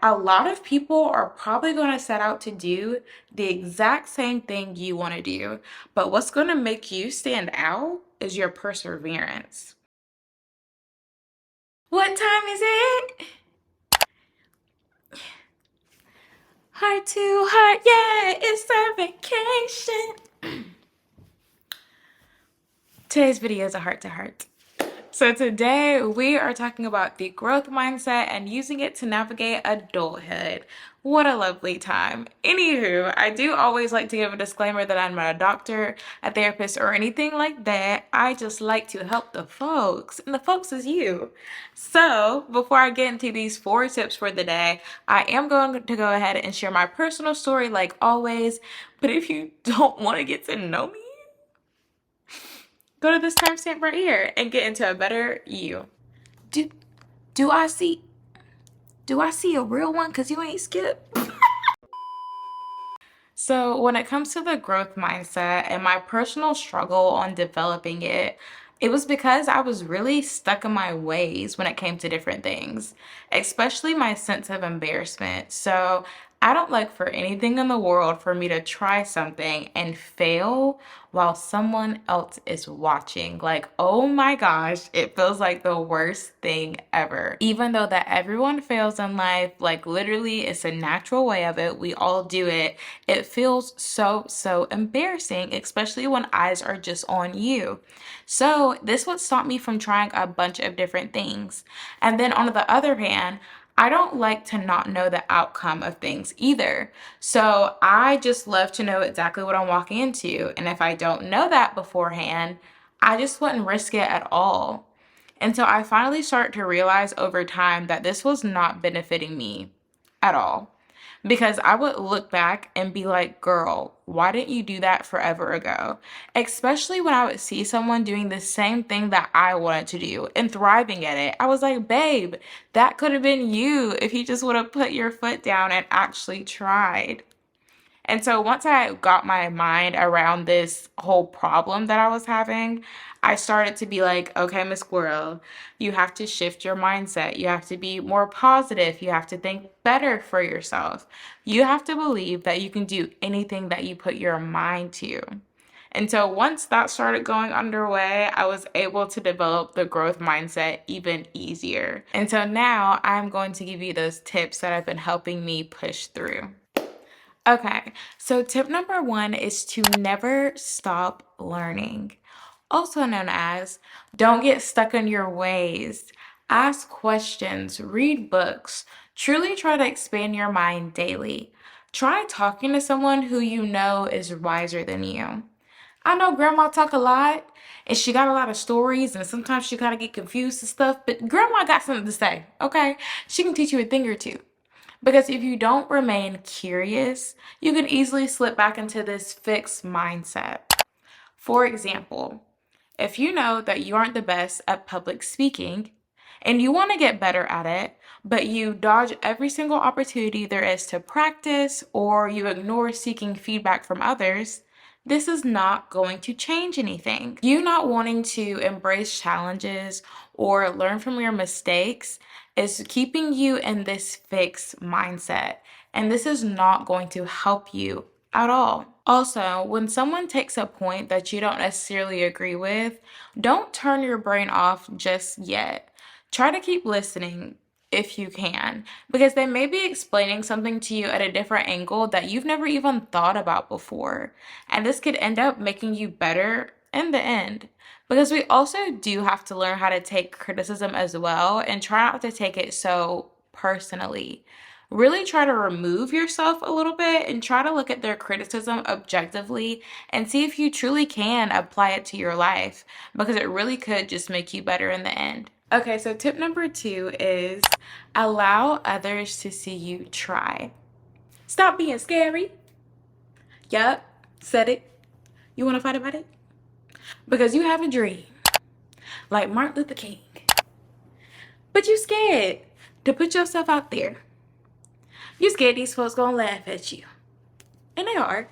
A lot of people are probably going to set out to do the exact same thing you want to do, but what's going to make you stand out is your perseverance. What time is it? Heart to heart, yeah, it's our vacation. Today's video is a heart to heart. So today we are talking about the growth mindset and using it to navigate adulthood. What a lovely time. Anywho, I do always like to give a disclaimer that I'm not a doctor, a therapist, or anything like that. I just like to help the folks, and the folks is you. So before I get into these 4 tips for the day, I am going to go ahead and share my personal story like always. But if you don't want to get to know me, go to this timestamp right here and get into a better you. Do do I see a real one? Cause you ain't skipped. So when it comes to the growth mindset and my personal struggle on developing it, it was because I was really stuck in my ways when it came to different things, especially my sense of embarrassment. So I don't like for anything in the world for me to try something and fail while someone else is watching. Like, oh my gosh, it feels like the worst thing ever. Even though that everyone fails in life, like literally it's a natural way of it. We all do it. It feels so embarrassing, especially when eyes are just on you. So this would stop me from trying a bunch of different things. And then on the other hand, I don't like to not know the outcome of things either. So I just love to know exactly what I'm walking into. And if I don't know that beforehand, I just wouldn't risk it at all. And so I finally started to realize over time that this was not benefiting me at all. Because I would look back and be like, girl, why didn't you do that forever ago? Especially when I would see someone doing the same thing that I wanted to do and thriving at it. I was like, babe, that could have been you if you just would have put your foot down and actually tried. And so once I got my mind around this whole problem that I was having, I started to be like, okay, Miss Squirrel, you have to shift your mindset. You have to be more positive. You have to think better for yourself. You have to believe that you can do anything that you put your mind to. And so once that started going underway, I was able to develop the growth mindset even easier. And so now I'm going to give you those tips that have been helping me push through. Okay, so tip number 1 is to never stop learning. Also known as don't get stuck in your ways. Ask questions, read books, truly try to expand your mind daily. Try talking to someone who you know is wiser than you. I know grandma talk a lot and she got a lot of stories and sometimes she gotta get confused and stuff, but grandma got something to say, okay? She can teach you a thing or two. Because if you don't remain curious, you can easily slip back into this fixed mindset. For example, if you know that you aren't the best at public speaking and you want to get better at it, but you dodge every single opportunity there is to practice or you ignore seeking feedback from others, this is not going to change anything. You not wanting to embrace challenges or learn from your mistakes is keeping you in this fixed mindset. And this is not going to help you at all. Also, when someone takes a point that you don't necessarily agree with, don't turn your brain off just yet. Try to keep listening if you can, because they may be explaining something to you at a different angle that you've never even thought about before. And this could end up making you better in the end. Because we also do have to learn how to take criticism as well and try not to take it so personally. Really try to remove yourself a little bit and try to look at their criticism objectively and see if you truly can apply it to your life, because it really could just make you better in the end. Okay, so tip number 2 is allow others to see you try. Stop being scary. Yup, said it. You want to fight about it? Because you have a dream, like Martin Luther King, but you scared to put yourself out there. You scared these folks gonna laugh at you. And they are.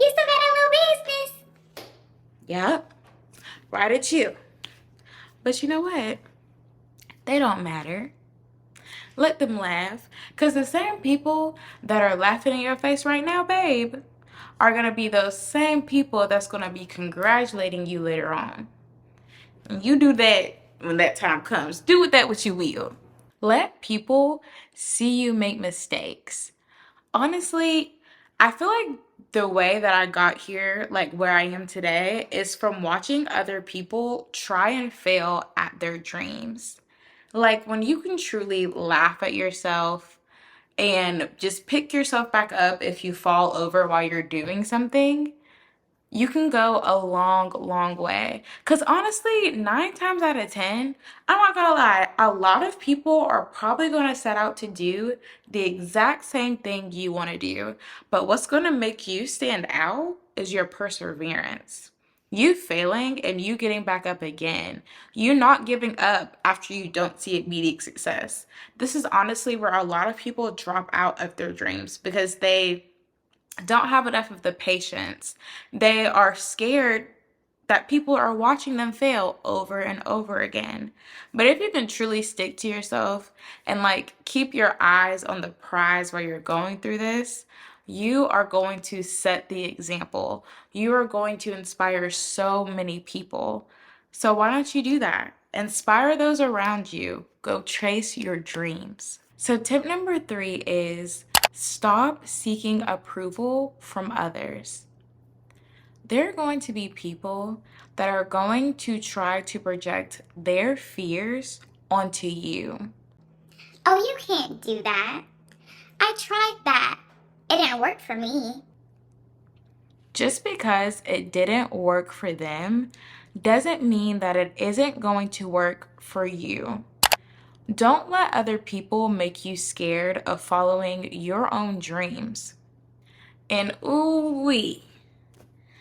You still got a little business. Yup, right at you. But you know what? They don't matter. Let them laugh. Because the same people that are laughing in your face right now, babe, are going to be those same people that's going to be congratulating you later on. And you do that when that time comes. Do with that what you will. Let people see you make mistakes. Honestly, I feel like the way that I got here, like where I am today, is from watching other people try and fail at their dreams. Like when you can truly laugh at yourself and just pick yourself back up if you fall over while you're doing something, you can go a long, long way. Because honestly, 9 times out of 10, I'm not gonna lie, a lot of people are probably gonna set out to do the exact same thing you wanna do. But what's gonna make you stand out is your perseverance. You failing and you getting back up again. You not giving up after you don't see immediate success. This is honestly where a lot of people drop out of their dreams because they don't have enough of the patience. They are scared that people are watching them fail over and over again. But if you can truly stick to yourself and like keep your eyes on the prize while you're going through this, you are going to set the example. You are going to inspire so many people. So why don't you do that? Inspire those around you. Go chase your dreams. So tip number 3 is stop seeking approval from others. There are going to be people that are going to try to project their fears onto you. Oh, you can't do that. I tried that. It didn't work for me. Just because it didn't work for them doesn't mean that it isn't going to work for you. Don't let other people make you scared of following your own dreams. And ooh wee,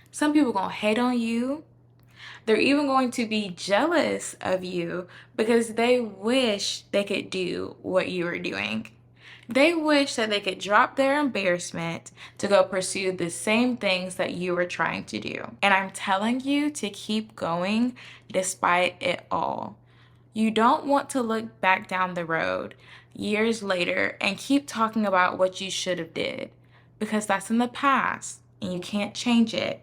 some people gonna hate on you. They're even going to be jealous of you because they wish they could do what you are doing. They wish that they could drop their embarrassment to go pursue the same things that you were trying to do. And I'm telling you to keep going despite it all. You don't want to look back down the road years later and keep talking about what you should have did because that's in the past and you can't change it.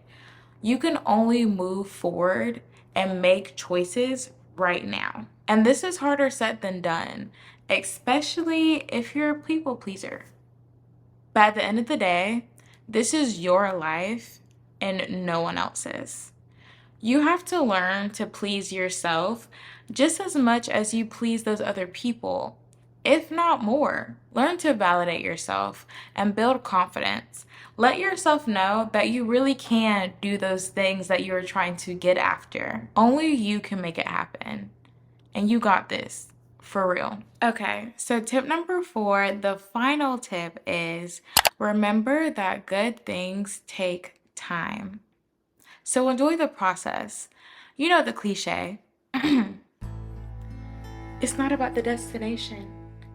You can only move forward and make choices right now. And this is harder said than done, especially if you're a people pleaser. But at the end of the day, this is your life and no one else's. You have to learn to please yourself just as much as you please those other people, if not more. Learn to validate yourself and build confidence. Let yourself know that you really can do those things that you're trying to get after. Only you can make it happen. And you got this, for real. Okay, so tip number 4, the final tip is remember that good things take time. So enjoy the process. You know the cliche. It's not about the destination.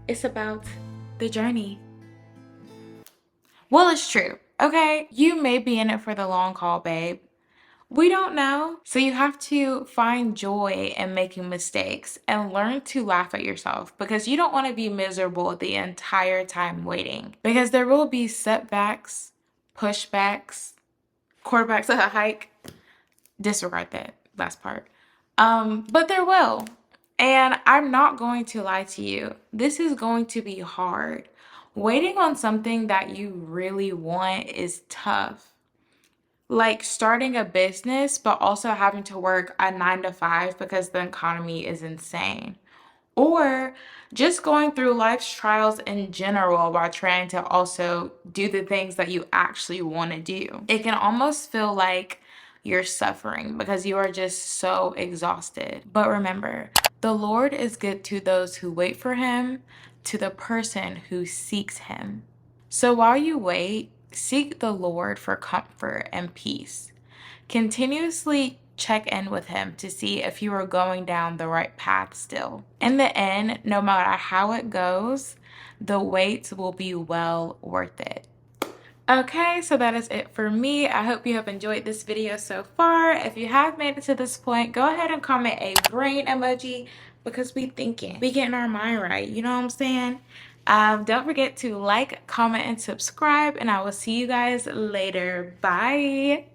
It's about the journey. Well, it's true, okay? You may be in it for the long haul, babe. We don't know. So you have to find joy in making mistakes and learn to laugh at yourself because you don't want to be miserable the entire time waiting. Because there will be setbacks, pushbacks, quarterbacks at a hike. Disregard that last part. But there will. And I'm not going to lie to you. This is going to be hard. Waiting on something that you really want is tough. Like starting a business, but also having to work a 9 to 5 because the economy is insane. Or just going through life's trials in general while trying to also do the things that you actually want to do. It can almost feel like you're suffering because you are just so exhausted. But remember, the Lord is good to those who wait for him, to the person who seeks him. So while you wait, seek the Lord for comfort and peace. Continuously check in with him to see if you are going down the right path still. In the end, no matter how it goes, the wait will be well worth it. Okay, so that is it for me. I hope you have enjoyed this video so far. If you have made it to this point, go ahead and comment a brain emoji because we thinking. We getting our mind right. You know what I'm saying? Don't forget to like, comment, and subscribe, and I will see you guys later. Bye.